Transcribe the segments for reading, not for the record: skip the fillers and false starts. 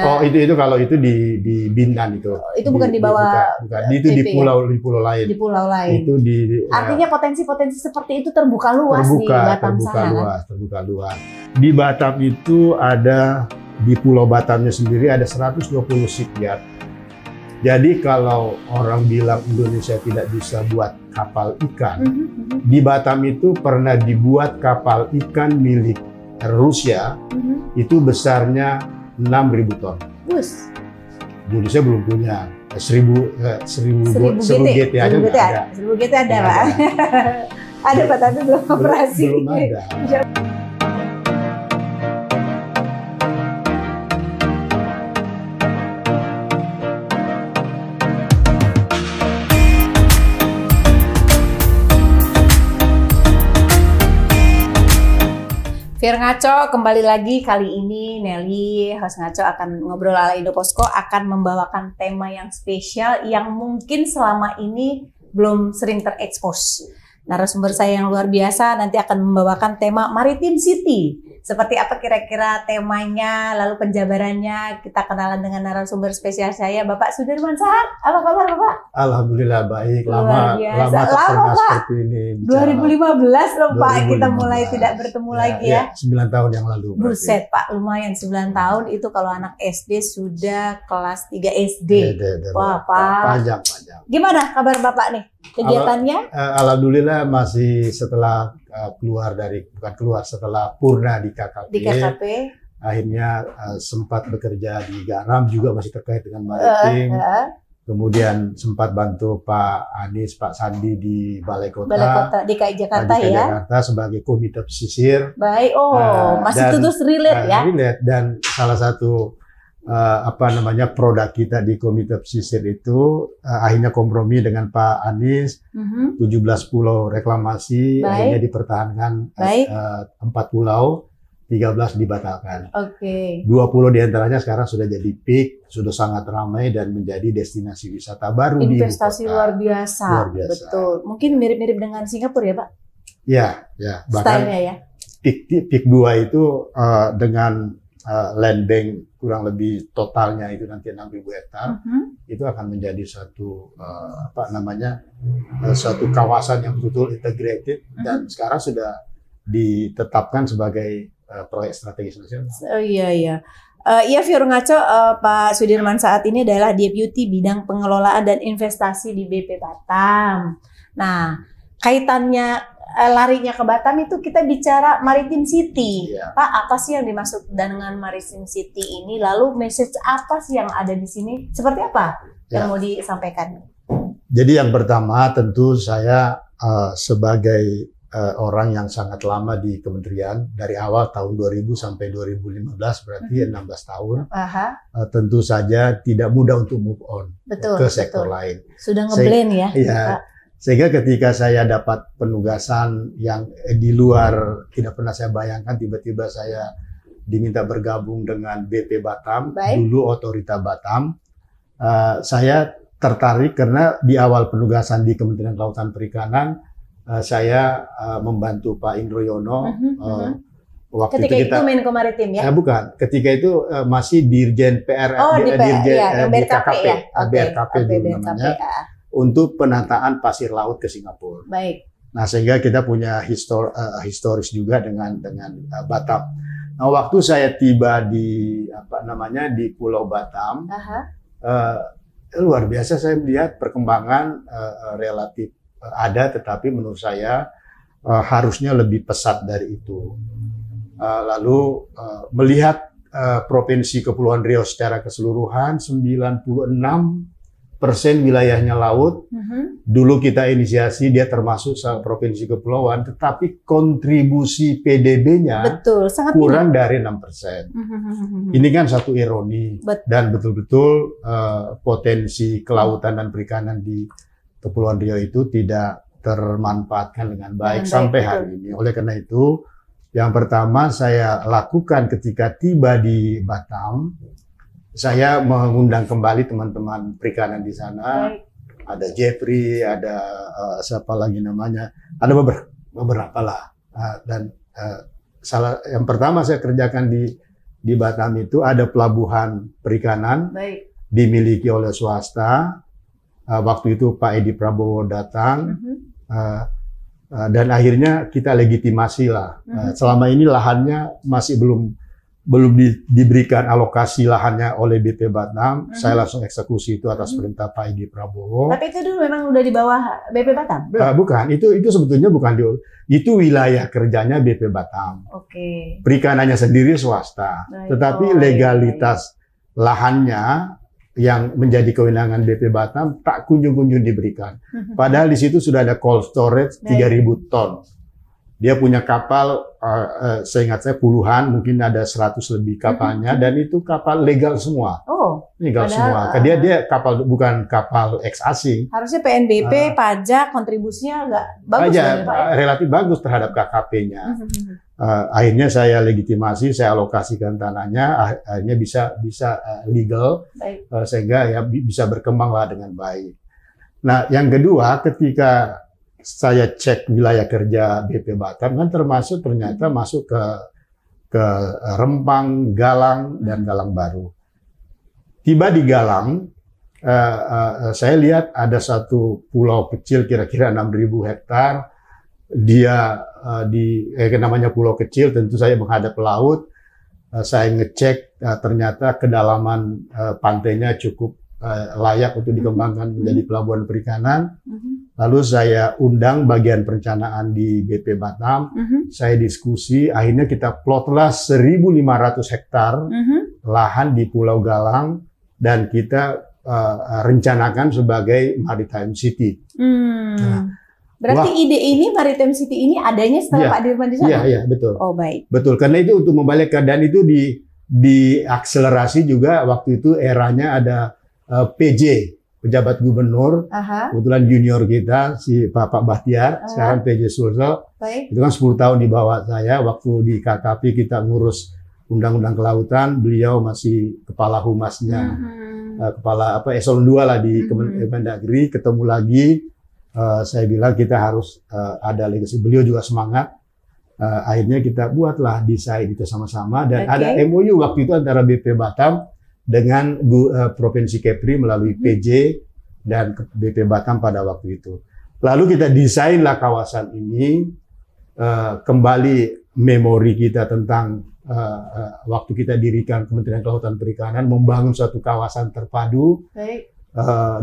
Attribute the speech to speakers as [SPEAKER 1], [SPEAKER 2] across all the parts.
[SPEAKER 1] Oh itu kalau itu di Bintan itu.
[SPEAKER 2] Itu bukan di bawah.
[SPEAKER 1] Bukan. Itu di pulau lain.
[SPEAKER 2] Di pulau lain.
[SPEAKER 1] Itu
[SPEAKER 2] artinya potensi-potensi seperti itu terbuka luas di Batam sana.
[SPEAKER 1] Terbuka luas. Di Batam itu ada, di Pulau Batamnya sendiri ada 120 shipyard. Jadi kalau orang bilang Indonesia tidak bisa buat kapal ikan, di Batam itu pernah dibuat kapal ikan milik Rusia, itu besarnya 6.000 ton.
[SPEAKER 2] Bus.
[SPEAKER 1] Indonesia belum punya 1000 GT aja nggak ada.
[SPEAKER 2] 1000 GT ada, Pak. Ada, Pak, tapi belum operasi.
[SPEAKER 1] Belum ada.
[SPEAKER 2] Fir Ngaco kembali lagi. Kali ini Nelly, host Ngaco, akan ngobrol ala Indoposko, akan membawakan tema yang spesial yang mungkin selama ini belum sering terekspos. Narasumber saya yang luar biasa nanti akan membawakan tema Maritim City. Seperti apa kira-kira temanya, lalu penjabarannya. Kita kenalan dengan narasumber spesial saya, Bapak Sudirman Sahat. Apa kabar, Bapak?
[SPEAKER 1] Alhamdulillah baik. Lama seperti ini.
[SPEAKER 2] 2015 loh, Pak, kita mulai tidak bertemu lagi ya.
[SPEAKER 1] 9 tahun yang lalu.
[SPEAKER 2] Buset, Pak, lumayan 9 tahun itu kalau anak SD sudah kelas 3 SD. Wah, Pak.
[SPEAKER 1] Panjang.
[SPEAKER 2] Gimana kabar Bapak nih? Kegiatannya?
[SPEAKER 1] Alhamdulillah masih setelah setelah purna di KKP. Akhirnya sempat bekerja di Garam, juga masih terkait dengan maritim. Kemudian sempat bantu Pak Anies, Pak Sandi di Balai Kota
[SPEAKER 2] DKI Jakarta
[SPEAKER 1] Jakarta sebagai komite pesisir.
[SPEAKER 2] Baik, masih terus relate ya.
[SPEAKER 1] Relate, dan salah satu produk kita di komite pesisir itu akhirnya kompromi dengan Pak Anies, 17 pulau reklamasi akhirnya dipertahankan, 4 pulau, 13 dibatalkan.
[SPEAKER 2] 20
[SPEAKER 1] diantaranya sekarang sudah jadi peak, sudah sangat ramai dan menjadi destinasi wisata baru.
[SPEAKER 2] Investasi luar biasa. Betul. Mungkin mirip-mirip dengan Singapura ya, Pak?
[SPEAKER 1] Ya. Bahkan
[SPEAKER 2] stylenya ya.
[SPEAKER 1] Peak 2 itu dengan land bank kurang lebih totalnya itu nanti 6.000 hektar, itu akan menjadi suatu suatu kawasan yang betul integrated dan sekarang sudah ditetapkan sebagai proyek strategis nasional.
[SPEAKER 2] Iya, Fir Ngaco, Pak Sudirman saat ini adalah Deputi Bidang Pengelolaan dan Investasi di BP Batam. Nah, kaitannya larinya ke Batam itu kita bicara Maritim City. Pak, apa sih yang dimaksud dengan Maritim City ini? Lalu message apa sih yang ada di sini? Seperti apa yang mau disampaikan?
[SPEAKER 1] Jadi yang pertama tentu saya sebagai orang yang sangat lama di kementerian, dari awal tahun 2000 sampai 2015, berarti 16 tahun. Tentu saja tidak mudah untuk move on ke sektor lain.
[SPEAKER 2] Sudah ngeblend ya?
[SPEAKER 1] Iya. Sehingga ketika saya dapat penugasan yang di luar tidak pernah saya bayangkan, tiba-tiba saya diminta bergabung dengan BP Batam, dulu Otorita Batam. Saya tertarik karena di awal penugasan di Kementerian Kelautan Perikanan, saya membantu Pak Indro Yono. Waktu
[SPEAKER 2] ketika itu Menko Maritim ya?
[SPEAKER 1] Bukan, ketika itu masih Dirjen PR, BRKP dulu namanya. Untuk penataan pasir laut ke Singapura.
[SPEAKER 2] Baik.
[SPEAKER 1] Nah, sehingga kita punya historis juga dengan Batam. Nah, waktu saya tiba di di Pulau Batam, luar biasa saya melihat perkembangan relatif ada, tetapi menurut saya harusnya lebih pesat dari itu. Lalu melihat Provinsi Kepulauan Riau secara keseluruhan, 96% wilayahnya laut. Dulu kita inisiasi, dia termasuk provinsi kepulauan, tetapi kontribusi PDB-nya kurang dari 6%. Ini kan satu ironi, dan betul-betul potensi kelautan dan perikanan di Kepulauan Riau itu tidak termanfaatkan dengan baik sampai hari ini. Oleh karena itu, yang pertama saya lakukan ketika tiba di Batam, saya mengundang kembali teman-teman perikanan di sana. Ada Jeffrey, ada siapa lagi namanya, ada beberapa lah. Dan yang pertama saya kerjakan di di Batam itu ada pelabuhan perikanan.
[SPEAKER 2] Baik.
[SPEAKER 1] Dimiliki oleh swasta. Waktu itu Pak Edi Prabowo datang, dan akhirnya kita legitimasi lah. Selama ini lahannya masih belum diberikan alokasi lahannya oleh BP Batam. Saya langsung eksekusi itu atas perintah Pak Edi Prabowo.
[SPEAKER 2] Tapi itu dulu memang udah di bawah BP Batam?
[SPEAKER 1] Bukan, itu sebetulnya bukan itu wilayah kerjanya BP Batam.
[SPEAKER 2] Oke.
[SPEAKER 1] Perikanannya sendiri swasta, tetapi legalitas lahannya yang menjadi kewenangan BP Batam tak kunjung-kunjung diberikan. Padahal di situ sudah ada cold storage 3.000 ton. Dia punya kapal, seingat saya puluhan, mungkin ada 100 lebih kapalnya, dan itu kapal legal semua.
[SPEAKER 2] Oh,
[SPEAKER 1] legal semua. Dia kapal, bukan kapal ex asing.
[SPEAKER 2] Harusnya PNBP, pajak, kontribusinya nggak bagus.
[SPEAKER 1] Relatif bagus terhadap KKP-nya. Akhirnya saya legitimasi, saya alokasikan tanahnya, akhirnya bisa legal, sehingga ya bisa berkembanglah dengan baik. Nah, yang kedua, ketika saya cek wilayah kerja BP Batam, kan termasuk ternyata masuk ke Rempang, Galang, dan Galang Baru. Tiba di Galang, saya lihat ada satu pulau kecil kira-kira 6.000 hektar. Dia namanya pulau kecil, tentu saya menghadap laut. Saya ngecek, ternyata kedalaman pantainya cukup layak untuk dikembangkan menjadi pelabuhan perikanan. Lalu saya undang bagian perencanaan di BP Batam. Saya diskusi, akhirnya kita plotlah 1.500 hektar lahan di Pulau Galang, dan kita rencanakan sebagai Maritime City.
[SPEAKER 2] Berarti ide ini, Maritime City ini adanya setelah Pak Dirman di sana?
[SPEAKER 1] Iya, betul.
[SPEAKER 2] Oh, baik.
[SPEAKER 1] Betul, karena itu untuk membalik keadaan itu diakselerasi juga. Waktu itu eranya ada PJ, pejabat gubernur, kebetulan junior kita, si Pak Bahtiar, sekarang PJ Sulsel. Itu kan 10 tahun di bawah saya. Waktu di KKP kita ngurus undang-undang kelautan, beliau masih kepala humasnya, kepala eselon 2 lah di Kemendagri. Ketemu lagi. Saya bilang kita harus ada legasi. Beliau juga semangat. Akhirnya kita buatlah desain itu sama-sama, dan ada MOU waktu itu antara BP Batam dengan Provinsi Kepri melalui PJ dan BP Batam pada waktu itu. Lalu kita desainlah kawasan ini, kembali memori kita tentang waktu kita dirikan Kementerian Kelautan Perikanan, membangun suatu kawasan terpadu.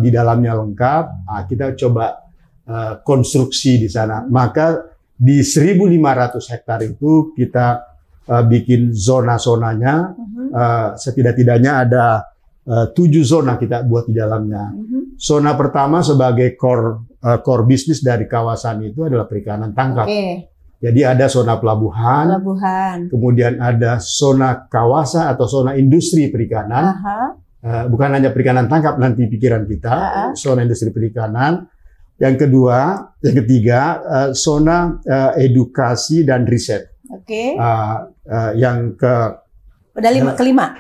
[SPEAKER 1] Di dalamnya lengkap. Kita coba konstruksi di sana. Maka di 1.500 hektar itu kita bikin zona-zonanya. Setidak-tidaknya ada 7 zona kita buat di dalamnya. Zona pertama sebagai core bisnis dari kawasan itu adalah perikanan tangkap. Jadi ada zona pelabuhan, kemudian ada zona kawasan atau zona industri perikanan. Bukan hanya perikanan tangkap nanti pikiran kita, zona industri perikanan. Yang ketiga, zona edukasi dan riset. Yang kelima,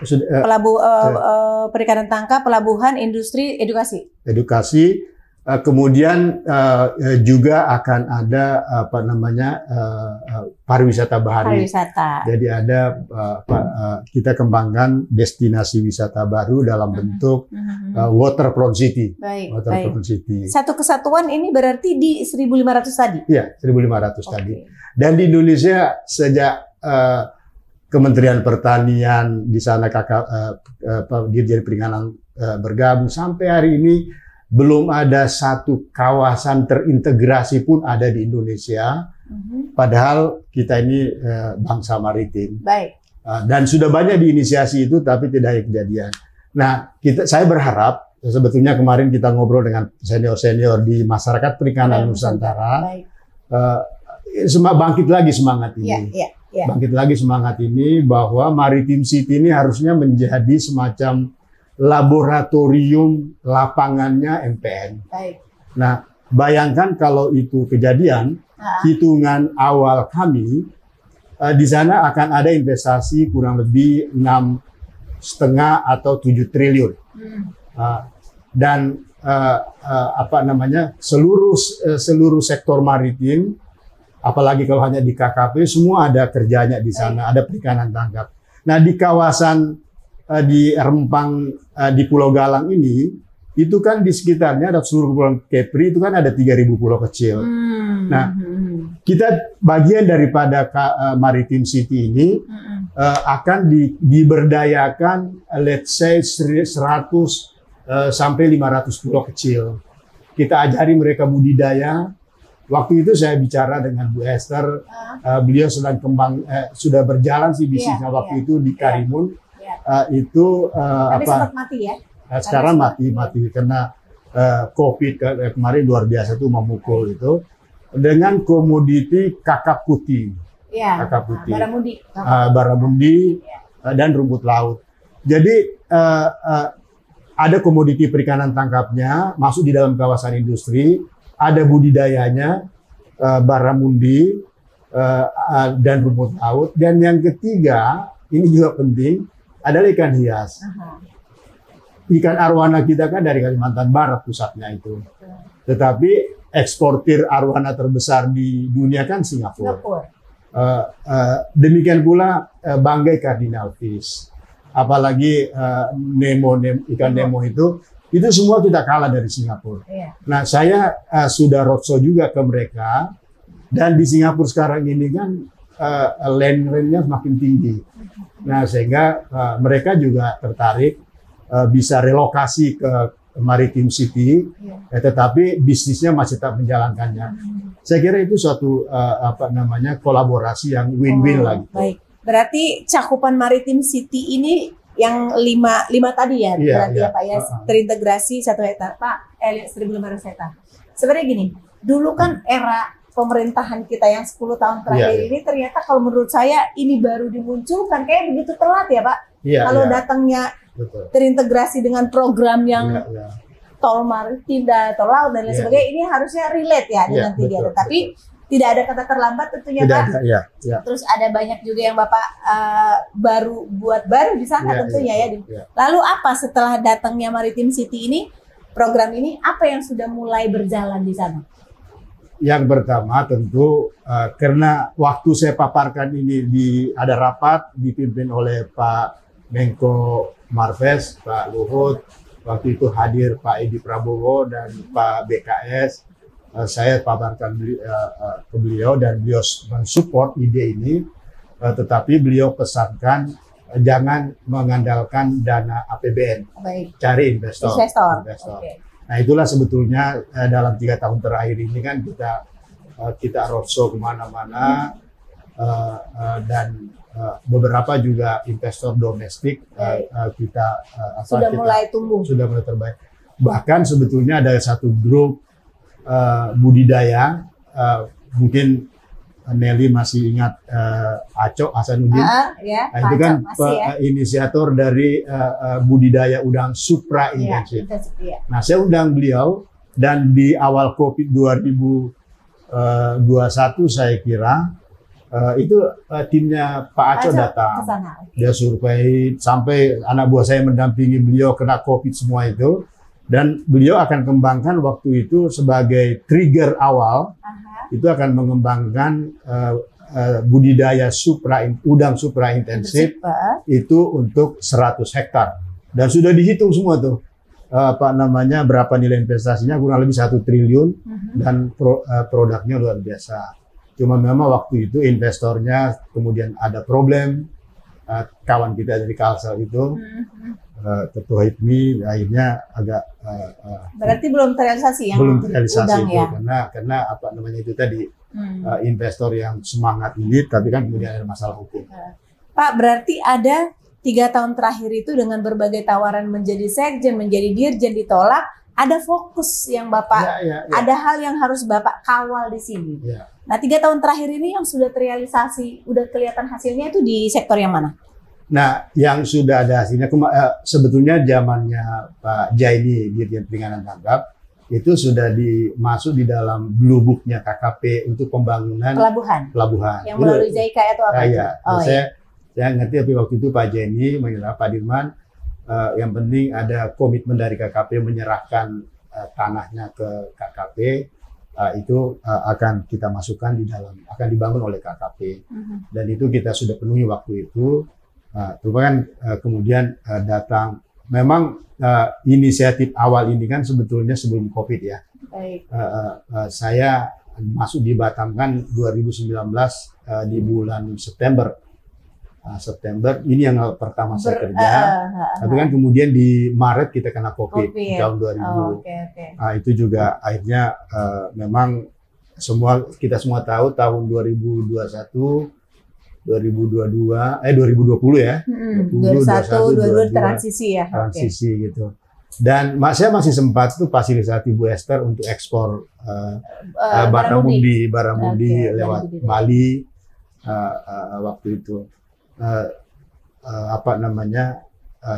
[SPEAKER 2] perikanan tangkap, pelabuhan, industri, edukasi.
[SPEAKER 1] Kemudian juga akan ada pariwisata bahari. Jadi ada kita kembangkan destinasi wisata baru dalam bentuk waterfront city. Waterfront city.
[SPEAKER 2] Satu kesatuan ini berarti di 1.500 tadi?
[SPEAKER 1] Iya, 1.500 tadi. Dan di Indonesia sejak Kementerian Pertanian di sana Dirjen Perikanan bergabung sampai hari ini, belum ada satu kawasan terintegrasi pun ada di Indonesia. Padahal kita ini bangsa maritim. Dan sudah banyak diinisiasi itu, tapi tidak ada kejadian. Nah, saya berharap, sebetulnya kemarin kita ngobrol dengan senior-senior di masyarakat perikanan Nusantara, bangkit lagi semangat ini. Bangkit lagi semangat ini bahwa Maritime City ini harusnya menjadi semacam laboratorium lapangannya MPN. Nah, bayangkan kalau itu kejadian, hitungan awal kami di sana akan ada investasi kurang lebih 6,5 atau 7 triliun. Dan seluruh sektor maritim, apalagi kalau hanya di KKP, semua ada kerjanya di sana, ada perikanan tangkap. Nah di kawasan di Rempang di Pulau Galang ini, itu kan di sekitarnya ada seluruh Kepulauan Kepri itu kan ada 3.000 pulau kecil. Nah kita bagian daripada Maritim City ini akan diberdayakan let's say 100 sampai 500 pulau kecil. Kita ajari mereka budidaya. Waktu itu saya bicara dengan Bu Esther, beliau sedang sudah berjalan sih bisnisnya waktu itu di Karimun. Itu
[SPEAKER 2] tapi sempat mati ya?
[SPEAKER 1] Sekarang mati karena COVID kemarin luar biasa tuh memukul itu dengan komoditi kakap putih, kakap putih, baramundi dan rumput laut. Jadi ada komoditi perikanan tangkapnya masuk di dalam kawasan industri, ada budidayanya baramundi dan rumput laut, dan yang ketiga ini juga penting adalah ikan hias. Ikan arwana kita kan dari Kalimantan Barat pusatnya itu, tetapi eksportir arwana terbesar di dunia kan Singapura. Demikian pula banggai cardinal fish, apalagi ikan Nemo itu semua kita kalah dari Singapura. Nah saya sudah roadshow juga ke mereka, dan di Singapura sekarang ini kan land rent-nya semakin tinggi. Nah sehingga mereka juga tertarik bisa relokasi ke Maritim City, tetapi bisnisnya masih tetap menjalankannya. Saya kira itu suatu kolaborasi yang win-win lah gitu.
[SPEAKER 2] Baik, berarti cakupan Maritim City ini yang lima tadi ya, berarti ya Pak ya, terintegrasi 1 hektar. Pak, 1.500 hektar. Sebenarnya gini, dulu kan era pemerintahan kita yang 10 tahun terakhir ini ternyata kalau menurut saya ini baru dimunculkan, kayak begitu telat ya Pak. Kalau datangnya terintegrasi dengan program yang tol maritim dan tol laut dan lain sebagainya, ini harusnya relate ya dengan tiga. Tapi tidak ada kata terlambat tentunya Pak. Terus ada banyak juga yang Bapak baru di sana tentunya ya. Lalu apa setelah datangnya Maritim City ini, program ini apa yang sudah mulai berjalan di sana?
[SPEAKER 1] Yang pertama tentu karena waktu saya paparkan ini ada rapat dipimpin oleh Pak Menko Marves, Pak Luhut, waktu itu hadir Pak Edi Prabowo dan Pak BKS. Saya paparkan ke beliau dan beliau mensupport ide ini, tetapi beliau pesankan jangan mengandalkan dana APBN, cari investor. Nah itulah sebetulnya dalam 3 tahun terakhir ini kan kita roadshow kemana-mana dan beberapa juga investor domestik
[SPEAKER 2] sudah mulai tumbuh,
[SPEAKER 1] sudah mulai terbaik. Bahkan sebetulnya ada satu grup budidaya, mungkin Nelly masih ingat Aco Hasanuddin, nah, itu kan inisiator dari budidaya udang supra intensif. Nah saya undang beliau, dan di awal COVID 2021 saya kira itu timnya Pak Aco datang, dia survei sampai anak buah saya mendampingi beliau kena COVID semua itu, dan beliau akan kembangkan waktu itu sebagai trigger awal. Itu akan mengembangkan budidaya udang supra intensif itu untuk 100 hektar, dan sudah dihitung semua tuh berapa nilai investasinya, kurang lebih 1 triliun dan produknya luar biasa. Cuma memang waktu itu investornya kemudian ada problem, kawan kita dari Kalsel itu Ketua HIPMI akhirnya agak
[SPEAKER 2] berarti belum terrealisasi yang
[SPEAKER 1] belum terrealisasi itu,
[SPEAKER 2] ya?
[SPEAKER 1] karena itu tadi investor yang semangat ini, tapi kan kemudian ada masalah hukum.
[SPEAKER 2] Pak, berarti ada 3 tahun terakhir itu dengan berbagai tawaran menjadi sekjen, menjadi dirjen ditolak, ada fokus yang Bapak, ada hal yang harus Bapak kawal di sini. Nah 3 tahun terakhir ini yang sudah terrealisasi, udah kelihatan hasilnya itu di sektor yang mana?
[SPEAKER 1] Nah, yang sudah ada hasilnya, sebetulnya zamannya Pak Jaini, Dirjen Perikanan Tangkap, itu sudah masuk di dalam blue book-nya KKP untuk pembangunan pelabuhan.
[SPEAKER 2] Yang melalui JICA atau apa?
[SPEAKER 1] Saya ngerti, tapi waktu itu Pak Jaini mengira Pak Dirman, yang penting ada komitmen dari KKP menyerahkan tanahnya ke KKP, itu akan kita masukkan di dalam, akan dibangun oleh KKP. Dan itu kita sudah penuhi waktu itu. Cuma kan kemudian datang. Memang inisiatif awal ini kan sebetulnya sebelum COVID ya.
[SPEAKER 2] Baik.
[SPEAKER 1] Saya masuk di Batam kan 2019 di bulan September. September ini yang pertama saya kerja. Tapi kan kemudian di Maret kita kena COVID. Tahun 2000. Itu juga akhirnya memang kita semua tahu tahun 2021, 2020 ya.
[SPEAKER 2] 2021, 2022 transisi ya.
[SPEAKER 1] Transisi gitu. Dan saya masih sempat tuh fasilitasi Bu Esther untuk ekspor Baramundi lewat Bali waktu itu.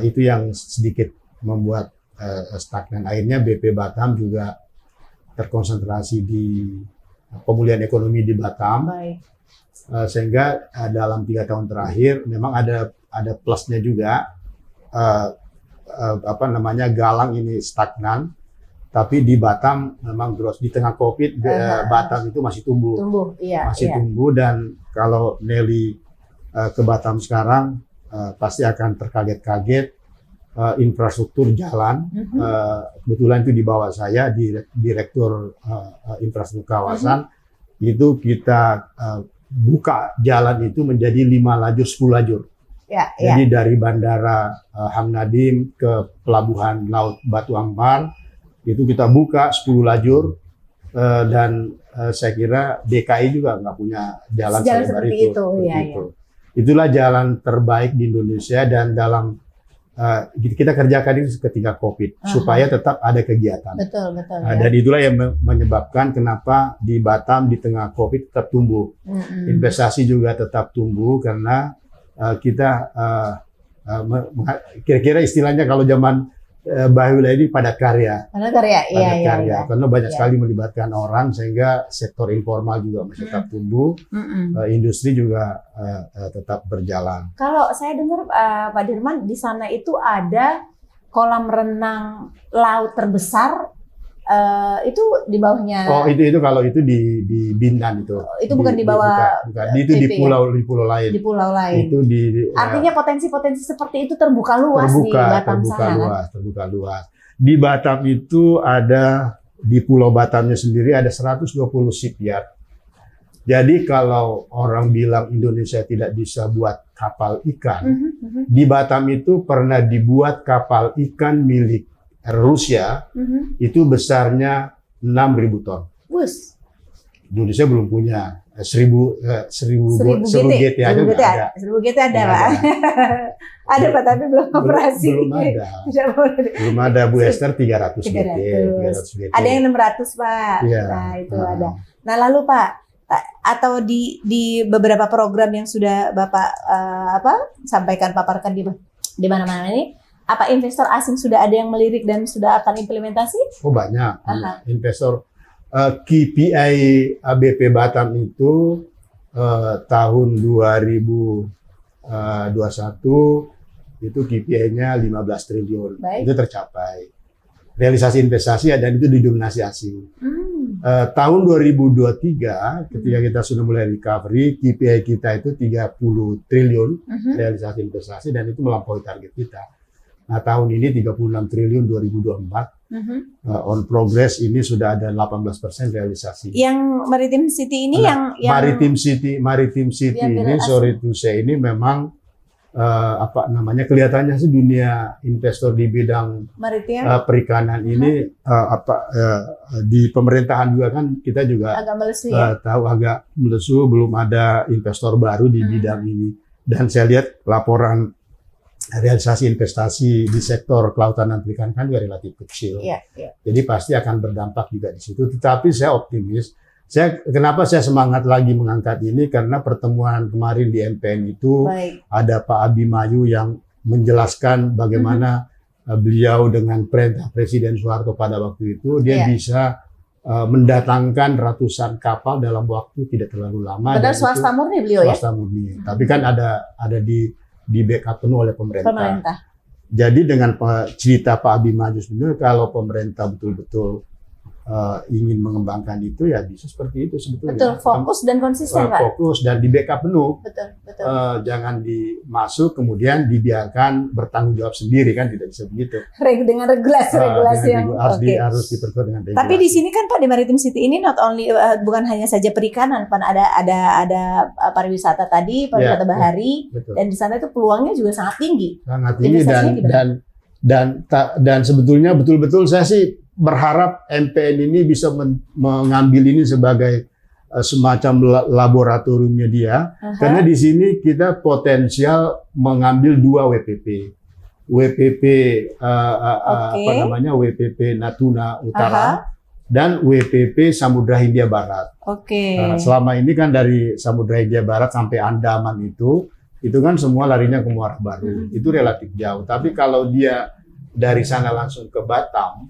[SPEAKER 1] Itu yang sedikit membuat stagnan. Akhirnya BP Batam juga terkonsentrasi di pemulihan ekonomi di Batam. Baik. Sehingga dalam 3 tahun terakhir memang ada plusnya juga. Galang ini stagnan, tapi di Batam memang growth di tengah COVID. Batam itu masih tumbuh, tumbuh. Dan kalau Nelly ke Batam sekarang pasti akan terkaget-kaget. Infrastruktur jalan, kebetulan itu di bawah saya, Direktur Infrastruktur Kawasan, itu kita buka jalan itu menjadi 5 lajur, 10 lajur. Jadi dari Bandara Hang Nadim ke Pelabuhan Laut Batu Ampar itu kita buka 10 lajur, dan saya kira DKI juga nggak punya jalan selebar itu. Itulah jalan terbaik di Indonesia, dan dalam kita kerjakan itu ketika COVID supaya tetap ada kegiatan. Betul. Dan itulah yang menyebabkan kenapa di Batam di tengah COVID tetap tumbuh. Investasi juga tetap tumbuh karena kita kira-kira istilahnya kalau zaman Bahula ini padat karya. Karena banyak sekali melibatkan orang sehingga sektor informal juga masih tetap tumbuh, industri juga tetap berjalan.
[SPEAKER 2] Kalau saya dengar Pak Dirman di sana itu ada kolam renang laut terbesar. Itu di bawahnya.
[SPEAKER 1] Oh, itu kalau itu di Bintan itu.
[SPEAKER 2] Itu bukan di bawah.
[SPEAKER 1] Bukan. Itu di pulau lain.
[SPEAKER 2] Di pulau lain.
[SPEAKER 1] Itu
[SPEAKER 2] artinya potensi-potensi seperti itu terbuka luas di Batam sana.
[SPEAKER 1] Terbuka luas. Di Batam itu di Pulau Batamnya sendiri ada 120 shipyard. Jadi kalau orang bilang Indonesia tidak bisa buat kapal ikan, di Batam itu pernah dibuat kapal ikan milik Rusia, itu besarnya 6.000 ton. Indonesia belum punya 1000 GT aja nggak ada.
[SPEAKER 2] 1000 GT ada Pak. Ada Pak, tapi belum operasi.
[SPEAKER 1] Belum ada. Bu Esther 300 GT.
[SPEAKER 2] Ada yang 600 Pak. Nah itu ada. Nah lalu Pak, atau di beberapa program yang sudah Bapak sampaikan, paparkan di mana-mana ini, apa investor asing sudah ada yang melirik dan sudah akan implementasi?
[SPEAKER 1] Oh banyak. Investor KPI BP Batam itu tahun 2021 itu KPI-nya 15 triliun. Baik. Itu tercapai. Realisasi investasi dan itu didominasi asing. Tahun 2023 ketika kita sudah mulai recovery, KPI kita itu 30 triliun realisasi investasi, dan itu melampaui target kita. Nah, tahun ini 36 triliun 2024. On progress ini sudah ada 18% realisasi.
[SPEAKER 2] Yang Maritim City ini yang
[SPEAKER 1] Maritim City ini sorry to say ini memang kelihatannya sih dunia investor di bidang maritim, perikanan ini di pemerintahan juga kan kita juga
[SPEAKER 2] agak melesu,
[SPEAKER 1] tahu agak melesu, belum ada investor baru di bidang ini. Dan saya lihat laporan realisasi investasi di sektor kelautan dan perikanan kan juga relatif kecil. Jadi pasti akan berdampak juga di situ. Tetapi saya optimis. Kenapa saya semangat lagi mengangkat ini? Karena pertemuan kemarin di MPN itu ada Pak Abimanyu yang menjelaskan bagaimana beliau dengan perintah Presiden Soeharto pada waktu itu dia bisa mendatangkan ratusan kapal dalam waktu tidak terlalu lama.
[SPEAKER 2] Padahal swasta murni beliau ya?
[SPEAKER 1] Swasta murni. Tapi kan ada di backup penuh oleh pemerintah. Jadi dengan cerita Pak Abimanyu sebenarnya kalau pemerintah betul-betul ingin mengembangkan itu ya bisa seperti itu sebetulnya.
[SPEAKER 2] Betul, fokus dan konsisten, Pak.
[SPEAKER 1] Fokus dan di backup penuh.
[SPEAKER 2] Betul.
[SPEAKER 1] Jangan dimasuk kemudian dibiarkan bertanggung jawab sendiri, kan tidak bisa begitu.
[SPEAKER 2] Dengan regulasi yang
[SPEAKER 1] harus diperkuat dengan regulasi.
[SPEAKER 2] Tapi di sini kan Pak, di Maritim City ini not only bukan hanya saja perikanan, Pak, ada pariwisata tadi, pariwisata bahari, dan di sana itu peluangnya juga sangat tinggi.
[SPEAKER 1] Sangat tinggi dan sebetulnya betul-betul saya sih berharap MPN ini bisa mengambil ini sebagai semacam laboratoriumnya dia, karena di sini kita potensial mengambil 2 WPP, WPP Natuna Utara dan WPP Samudra Hindia Barat. Selama ini kan dari Samudra Hindia Barat sampai Andaman itu kan semua larinya ke Muara Baru, itu relatif jauh. Tapi kalau dia dari sana langsung ke Batam,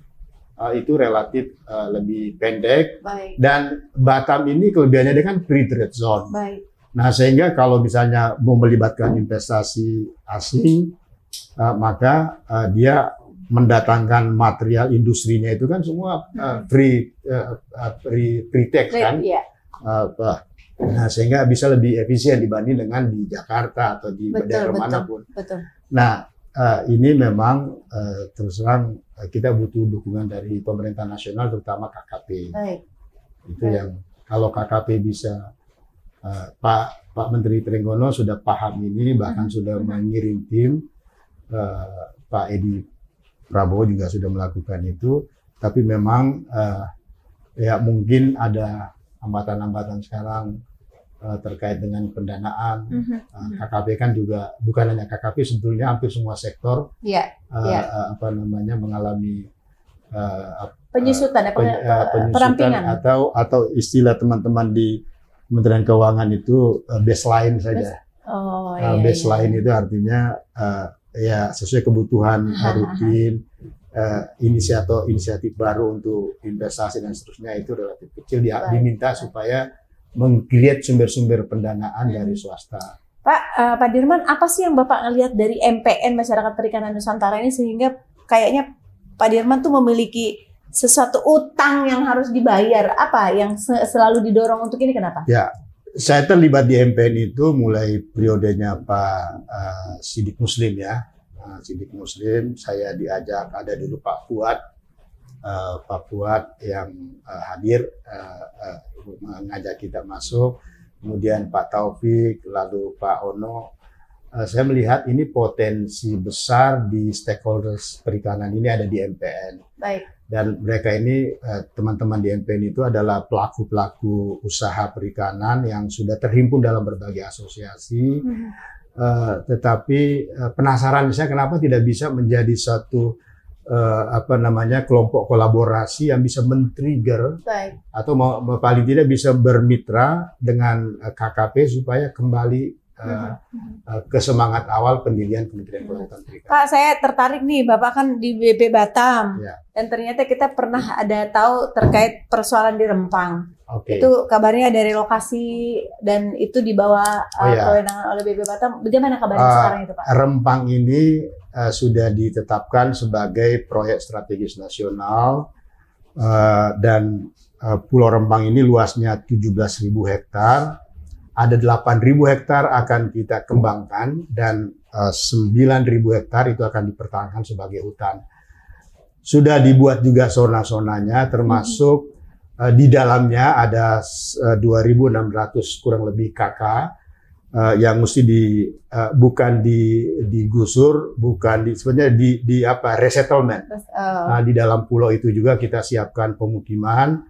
[SPEAKER 1] itu relatif lebih pendek. Dan Batam ini kelebihannya dia kan free trade zone. Nah, sehingga kalau misalnya mau melibatkan investasi asing, maka dia mendatangkan material industrinya itu kan semua free tax kan. Nah, sehingga bisa lebih efisien dibanding dengan di Jakarta atau di daerah manapun. Nah, ini memang terus terang kita butuh dukungan dari pemerintah nasional, terutama KKP. Itu yang kalau KKP bisa, Pak Menteri Trenggono sudah paham ini, bahkan sudah mengirim tim, Pak Edi Prabowo juga sudah melakukan itu. Tapi memang ya mungkin ada hambatan-hambatan sekarang terkait dengan pendanaan. KKP kan juga bukan hanya KKP, sebetulnya hampir semua sektor mengalami
[SPEAKER 2] penyusutan, perampingan
[SPEAKER 1] atau istilah teman-teman di Kementerian Keuangan itu baseline saja. Baseline itu artinya ya sesuai kebutuhan rutin, inisiatif baru untuk investasi dan seterusnya itu relatif kecil, diminta supaya meng-create sumber-sumber pendanaan dari swasta.
[SPEAKER 2] Pak Dirman, apa sih yang Bapak ngelihat dari MPN Masyarakat Perikanan Nusantara ini sehingga kayaknya Pak Dirman tuh memiliki sesuatu utang yang harus dibayar? Apa yang selalu didorong untuk ini, kenapa?
[SPEAKER 1] Ya, saya terlibat di MPN itu mulai periodenya Pak Sidik Muslim ya. Sidik Muslim, saya diajak, ada dulu Pak Fuad yang hadir mengajak kita masuk, kemudian Pak Taufik, lalu Pak Ono. Saya melihat ini potensi besar di stakeholders perikanan ini ada di MPN. Dan mereka ini, teman-teman di MPN itu adalah pelaku-pelaku usaha perikanan yang sudah terhimpun dalam berbagai asosiasi. Tetapi penasaran saya kenapa tidak bisa menjadi satu kelompok kolaborasi yang bisa men-trigger atau paling tidak bisa bermitra dengan KKP supaya kembali ke semangat awal pendirian Kementerian Kelautan Perikanan.
[SPEAKER 2] Pak, saya tertarik nih, Bapak kan di BP Batam, dan ternyata kita pernah ada tahu terkait persoalan di Rempang. Itu kabarnya ada relokasi dan itu di bawah kewenangan oleh BP Batam. Bagaimana kabarnya sekarang itu, Pak?
[SPEAKER 1] Rempang ini sudah ditetapkan sebagai proyek strategis nasional, dan Pulau Rempang ini luasnya 17.000 hektar. Ada 8.000 hektar akan kita kembangkan dan 9.000 hektar itu akan dipertahankan sebagai hutan. Sudah dibuat juga zona-zonanya, termasuk di dalamnya ada 2.600 kurang lebih KK yang mesti bukan digusur, bukan sebenarnya di resettlement. Di dalam pulau itu juga kita siapkan pemukiman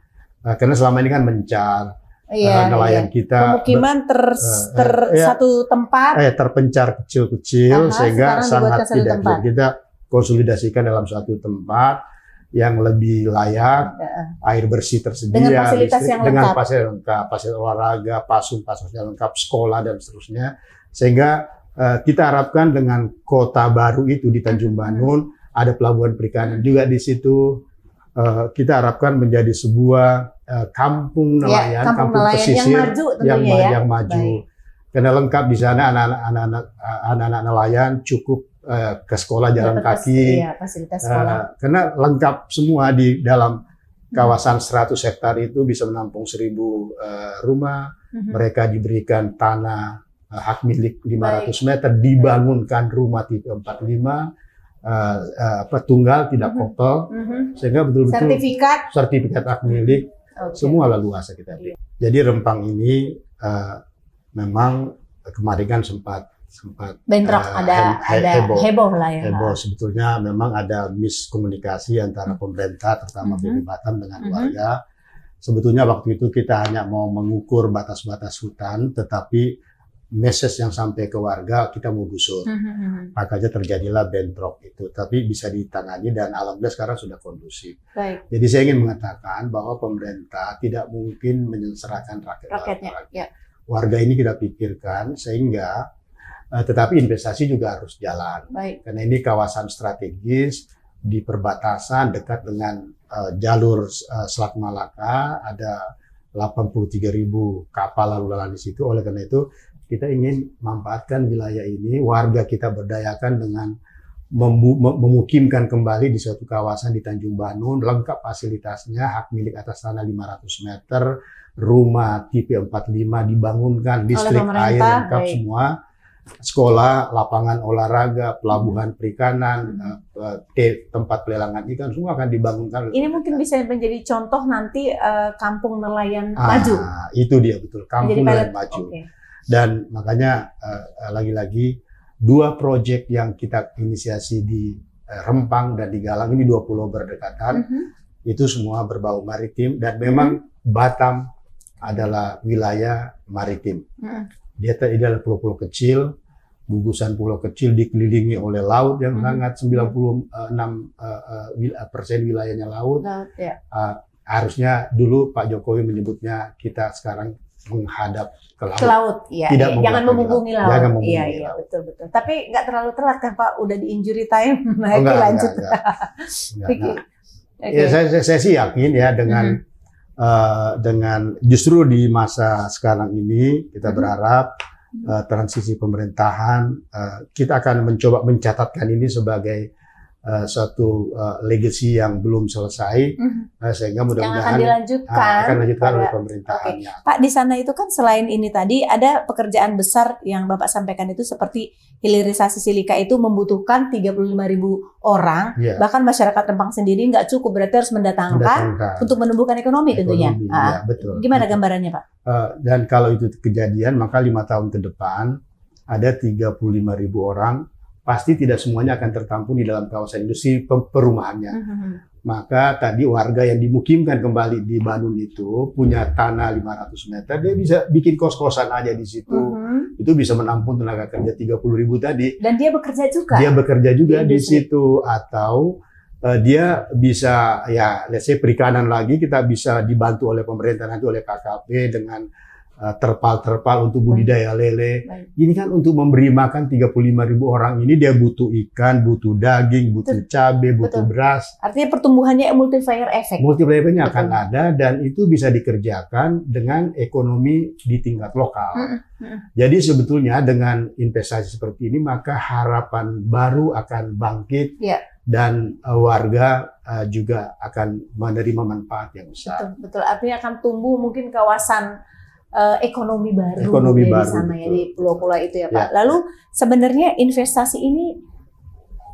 [SPEAKER 1] karena selama ini kan mencar. Nelayan kita
[SPEAKER 2] pemukiman satu tempat
[SPEAKER 1] terpencar kecil-kecil sehingga sangat tidak bisa kita konsolidasikan dalam suatu tempat yang lebih layak, air bersih tersedia,
[SPEAKER 2] dengan fasilitas
[SPEAKER 1] listrik,
[SPEAKER 2] yang
[SPEAKER 1] dengan
[SPEAKER 2] lengkap,
[SPEAKER 1] fasilitas olahraga, pasungnya lengkap, sekolah dan seterusnya, sehingga kita harapkan dengan kota baru itu di Tanjung Banun ada pelabuhan perikanan juga di situ. Kita harapkan menjadi sebuah kampung nelayan, kampung pesisir yang maju. Karena lengkap di sana anak-anak nelayan cukup ke sekolah jalan kaki.
[SPEAKER 2] Fasilitas sekolah.
[SPEAKER 1] Karena lengkap semua di dalam Kawasan 100 hektar itu bisa menampung 1.000 rumah. Mereka diberikan tanah hak milik 500 meter, dibangunkan rumah tipe 45, tunggal tidak kopel, sehingga betul-betul sertifikat hak milik semua leluasa kita beri. Jadi Rempang ini memang kemarin kan sempat
[SPEAKER 2] bentrok, ada heboh lah ya.
[SPEAKER 1] Heboh, sebetulnya memang ada miskomunikasi antara pemerintah, terutama BPD Batam dengan warga. Sebetulnya waktu itu kita hanya mau mengukur batas-batas hutan, tetapi message yang sampai ke warga kita mau gusur. Makanya terjadilah bentrok itu. Tapi bisa ditangani dan alhamdulillah sekarang sudah kondusif.
[SPEAKER 2] Baik.
[SPEAKER 1] Jadi saya ingin mengatakan bahwa pemerintah tidak mungkin menyengsarakan rakyatnya. Ya. Warga ini kita pikirkan sehingga tetapi investasi juga harus jalan.
[SPEAKER 2] Baik.
[SPEAKER 1] Karena ini kawasan strategis di perbatasan dekat dengan jalur Selat Malaka, ada 83.000 kapal lalu lalang di situ. Oleh karena itu kita ingin memanfaatkan wilayah ini, warga kita berdayakan dengan memukimkan kembali di suatu kawasan di Tanjung Banun, lengkap fasilitasnya, hak milik atas tanah 500 meter, rumah tipe 45 dibangunkan, listrik, air, lengkap semua. Sekolah, lapangan olahraga, pelabuhan perikanan, tempat pelelangan ikan, semua akan dibangunkan.
[SPEAKER 2] Ini mungkin bisa menjadi contoh nanti kampung nelayan maju.
[SPEAKER 1] Itu dia betul, kampung nelayan maju. Okay. Dan makanya lagi-lagi 2 proyek yang kita inisiasi di Rempang dan di Galang ini 2 pulau berdekatan, itu semua berbau maritim dan memang Batam adalah wilayah maritim. Dia adalah pulau-pulau kecil, gugusan pulau kecil dikelilingi oleh laut yang sangat 96% wilayahnya laut.
[SPEAKER 2] Ya.
[SPEAKER 1] Harusnya dulu Pak Jokowi menyebutnya kita sekarang menghadap ke laut.
[SPEAKER 2] Ke laut, ya. Jangan membungkungi laut.
[SPEAKER 1] Jangan membungkuni
[SPEAKER 2] laut. Iya, betul. Tapi nggak terlalu telat kan Pak, udah di injury time. Lanjut.
[SPEAKER 1] Ya, saya sih yakin ya dengan justru di masa sekarang ini kita berharap transisi pemerintahan kita akan mencoba mencatatkan ini sebagai suatu legacy yang belum selesai sehingga mudah-mudahan akan dilanjutkan oleh pemerintahannya.
[SPEAKER 2] Okay. Pak, di sana itu kan selain ini tadi ada pekerjaan besar yang Bapak sampaikan itu seperti hilirisasi silika itu membutuhkan 35.000 orang, bahkan masyarakat Rempang sendiri nggak cukup, berarti harus mendatangkan untuk menumbuhkan ekonomi tentunya.
[SPEAKER 1] Ya, betul.
[SPEAKER 2] Gimana gambarannya Pak?
[SPEAKER 1] Dan kalau itu kejadian maka 5 tahun ke depan ada 35.000 orang. Pasti tidak semuanya akan tertampung di dalam kawasan industri perumahannya. Maka tadi warga yang dimukimkan kembali di Banun itu punya tanah 500 meter, dia bisa bikin kos-kosan aja di situ. Itu bisa menampung tenaga kerja 30.000 tadi.
[SPEAKER 2] Dan dia bekerja juga?
[SPEAKER 1] Dia bekerja juga di situ. Atau dia bisa, ya let's say perikanan lagi, kita bisa dibantu oleh pemerintah nanti oleh KKP dengan terpal-terpal untuk budidaya lele. Ini kan untuk memberi makan 35.000 orang ini, dia butuh ikan, butuh daging, butuh cabai, butuh beras.
[SPEAKER 2] Artinya pertumbuhannya multiplier effect.
[SPEAKER 1] Multiplier-nya akan ada dan itu bisa dikerjakan dengan ekonomi di tingkat lokal. Jadi sebetulnya dengan investasi seperti ini maka harapan baru akan bangkit dan warga juga akan menerima manfaat yang besar.
[SPEAKER 2] Betul. Artinya akan tumbuh mungkin kawasan ekonomi baru di sana ya, di pulau-pulau itu ya Pak. Lalu sebenarnya investasi ini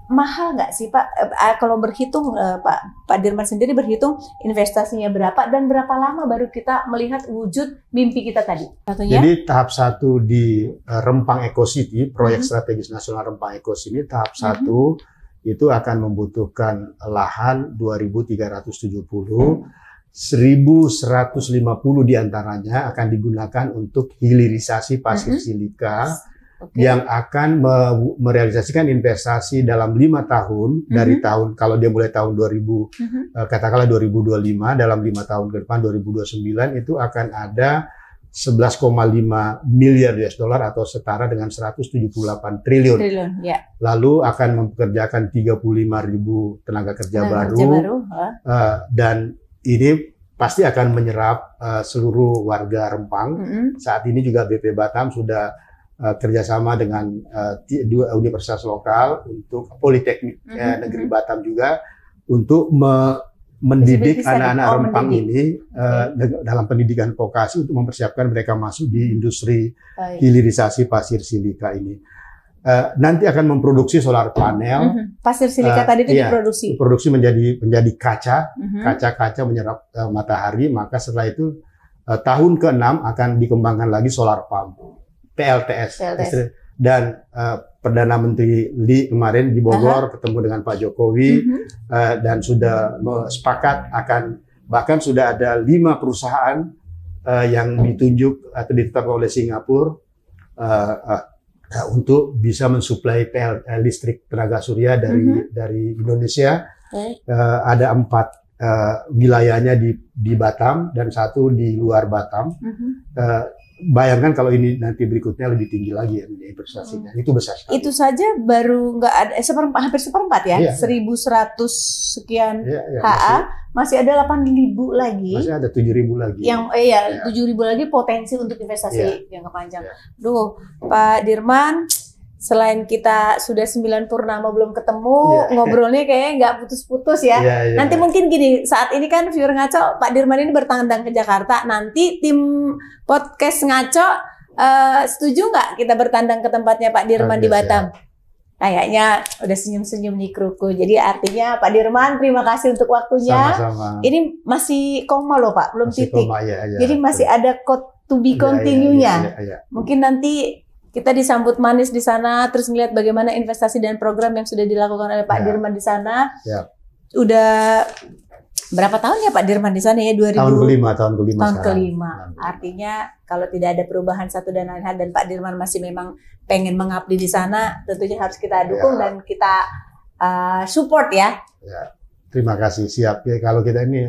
[SPEAKER 2] mahal nggak sih Pak? Kalau berhitung Pak Dirman sendiri berhitung investasinya berapa dan berapa lama baru kita melihat wujud mimpi kita tadi?
[SPEAKER 1] Jadi tahap 1 di Rempang Eco City, proyek strategis nasional Rempang Eco City, tahap 1 itu akan membutuhkan lahan 2.370. 1.150 diantaranya akan digunakan untuk hilirisasi pasir silika yang akan merealisasikan investasi dalam 5 tahun dari tahun, kalau dia mulai tahun 2000 katakanlah 2025, dalam 5 tahun ke depan 2029 itu akan ada 11,5 miliar US dollar atau setara dengan 178 triliun. Lalu akan mempekerjakan 35.000 tenaga kerja baru. Dan ini pasti akan menyerap seluruh warga Rempang. Saat ini juga BP Batam sudah kerjasama dengan 2 universitas lokal untuk Politeknik Negeri Batam juga untuk mendidik anak-anak Rempang ini dalam pendidikan vokasi untuk mempersiapkan mereka masuk di industri hilirisasi pasir silika ini. Nanti akan memproduksi solar panel.
[SPEAKER 2] Pasir silika tadi itu diproduksi.
[SPEAKER 1] Produksi menjadi kaca, kaca-kaca menyerap matahari. Maka setelah itu tahun ke-6 akan dikembangkan lagi solar pump, PLTS. Dan Perdana Menteri Lee kemarin di Bogor ketemu dengan Pak Jokowi dan sudah sepakat bahkan sudah ada 5 perusahaan yang ditunjuk atau ditetapkan oleh Singapura untuk bisa mensuplai listrik tenaga surya dari Indonesia. Ada 4 wilayahnya di Batam dan 1 di luar Batam. Bayangkan kalau ini nanti berikutnya lebih tinggi lagi ya investasinya. Itu besar sekali.
[SPEAKER 2] Itu saja baru nggak ada hampir seperempat ya. 1.100 sekian HA, masih ada 8.000 lagi.
[SPEAKER 1] Masih ada 7.000 lagi.
[SPEAKER 2] Yang 7.000 lagi potensi untuk investasi jangka panjang. Duh, Pak Dirman, selain kita sudah 9 purnama belum ketemu, ngobrolnya kayaknya nggak putus-putus ya. Nanti mungkin gini, saat ini kan Viewer Ngaco, Pak Dirman ini bertandang ke Jakarta. Nanti tim podcast Ngaco setuju nggak kita bertandang ke tempatnya Pak Dirman di Batam? Kayaknya udah senyum-senyum nih kruku. Jadi artinya Pak Dirman, terima kasih untuk waktunya.
[SPEAKER 1] Sama-sama.
[SPEAKER 2] Ini masih koma loh Pak, belum
[SPEAKER 1] masih
[SPEAKER 2] titik.
[SPEAKER 1] Koma,
[SPEAKER 2] Jadi masih ada code to be continue-nya. Mungkin nanti kita disambut manis di sana, terus ngeliat bagaimana investasi dan program yang sudah dilakukan oleh Pak Dirman di sana. Udah berapa tahun ya Pak Dirman di sana ya?
[SPEAKER 1] Tahun kelima.
[SPEAKER 2] Tahun kelima. Artinya kalau tidak ada perubahan satu dan lain hal dan Pak Dirman masih memang pengen mengabdi di sana, tentunya harus kita dukung dan kita support ya.
[SPEAKER 1] Terima kasih, siap ya. Kalau kita ini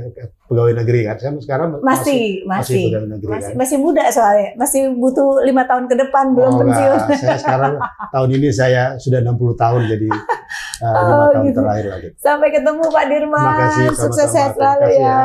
[SPEAKER 1] pegawai negeri kan, saya sekarang masih pegawai negeri
[SPEAKER 2] masih muda soalnya, masih butuh 5 tahun ke depan belum pensiun.
[SPEAKER 1] Saya sekarang tahun ini saya sudah 60 tahun jadi 5 tahun terakhir lagi.
[SPEAKER 2] Sampai ketemu Pak Dirman,
[SPEAKER 1] terima kasih,
[SPEAKER 2] sukses sehat selalu ya.